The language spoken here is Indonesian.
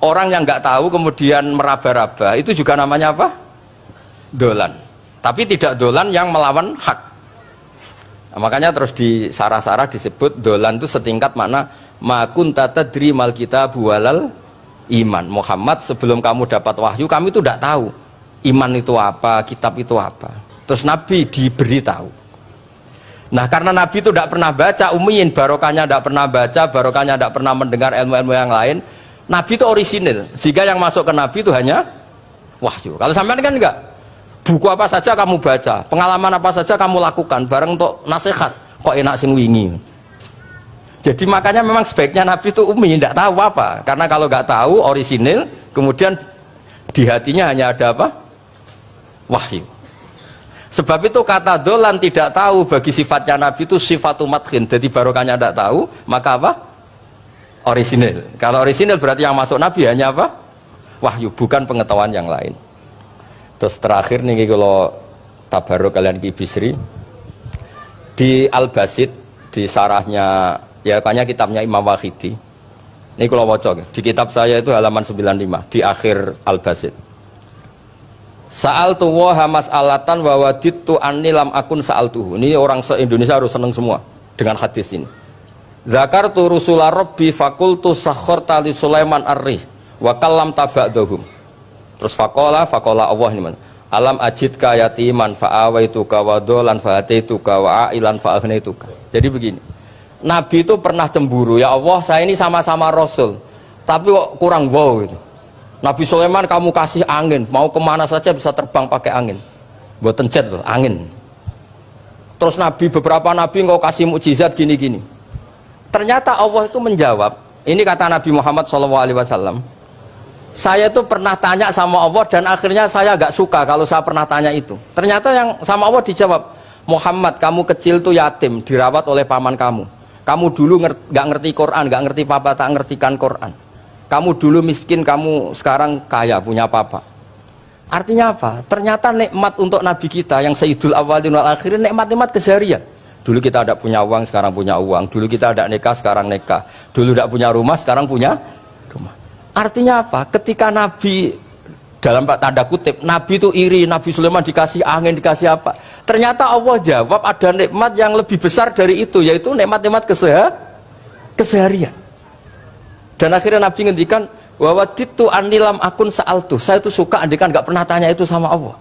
orang yang nggak tahu kemudian meraba-raba, itu juga namanya apa? Dolan. Tapi tidak dolan yang melawan hak. Nah, makanya terus di sarah-sarah disebut dolan itu setingkat mana makun tadri mal kitab walal iman. Muhammad, sebelum kamu dapat wahyu, kami itu tidak tahu iman itu apa, kitab itu apa. Terus Nabi diberitahu. Nah, karena Nabi itu tidak pernah baca, ummiin, barokahnya tidak pernah baca, barokahnya tidak pernah mendengar ilmu-ilmu yang lain. Nabi itu orisinil, sehingga yang masuk ke Nabi itu hanya wahyu. Kalau sampean kan enggak, buku apa saja kamu baca, pengalaman apa saja kamu lakukan, bareng untuk nasihat, kok enak sing wingi. Jadi makanya memang sebaiknya Nabi itu ummi, tidak tahu apa, karena kalau nggak tahu orisinil, kemudian di hatinya hanya ada apa? Wahyu. Sebab itu kata dolan tidak tahu bagi sifatnya Nabi itu sifatu madkhin, jadi barokahnya tidak tahu, maka apa? Orisinil. Kalau orisinil berarti yang masuk Nabi hanya apa? Wahyu, bukan pengetahuan yang lain. Terus terakhir nih kalau tabaruk kalian Ki Bisri di Al-Basit, di sarahnya ya banyak kitabnya Imam Wahidi. Ini kalau wocok di kitab saya itu halaman 95 di akhir Al-Basit. Sa'al tuwaha mas'alatan wa wadittu anni lam akun sa'altuhu. Ini orang se-Indonesia harus senang semua dengan hadis ini. Zakartu rusula rabbi fakultu sakharta li Sulaiman ar-rih wa kallam taba'dahum. Terus faqala Allah ini man. Alam ajidka yatiman fa'awaituka wa dolan fa'ataituka wa a'ilan fa'agnaituka. Jadi begini. Nabi itu pernah cemburu, ya Allah saya ini sama-sama Rasul tapi kok kurang wow gitu. Nabi Sulaiman kamu kasih angin, mau kemana saja bisa terbang pakai angin, buatan jet loh, angin. Terus Nabi, beberapa Nabi engkau kasih mukjizat gini-gini. Ternyata Allah itu menjawab, ini kata Nabi Muhammad SAW, saya itu pernah tanya sama Allah dan akhirnya saya agak suka kalau saya pernah tanya itu. Ternyata yang sama Allah dijawab, Muhammad kamu kecil tuh yatim, dirawat oleh paman kamu. Kamu dulu nggak ngerti Quran, nggak ngerti papa, tak ngertikan Quran. Kamu dulu miskin, kamu sekarang kaya, punya papa. Artinya apa? Ternyata nikmat untuk Nabi kita yang Sayyidul Awwalin wal Akhirin, nikmat-nikmat keseharian. Dulu kita tidak punya uang, sekarang punya uang. Dulu kita tidak nikah, sekarang nikah. Dulu tidak punya rumah, sekarang punya rumah. Artinya apa? Ketika Nabi, dalam tanda kutip, Nabi itu iri, Nabi Sulaiman dikasih angin, dikasih apa? Ternyata Allah jawab ada nikmat yang lebih besar dari itu, yaitu nikmat-nikmat keseharian. Dan akhirnya Nabi ngendikan wawaditu anilam akun sa'altu, saya itu suka andikan nggak pernah tanya itu sama Allah.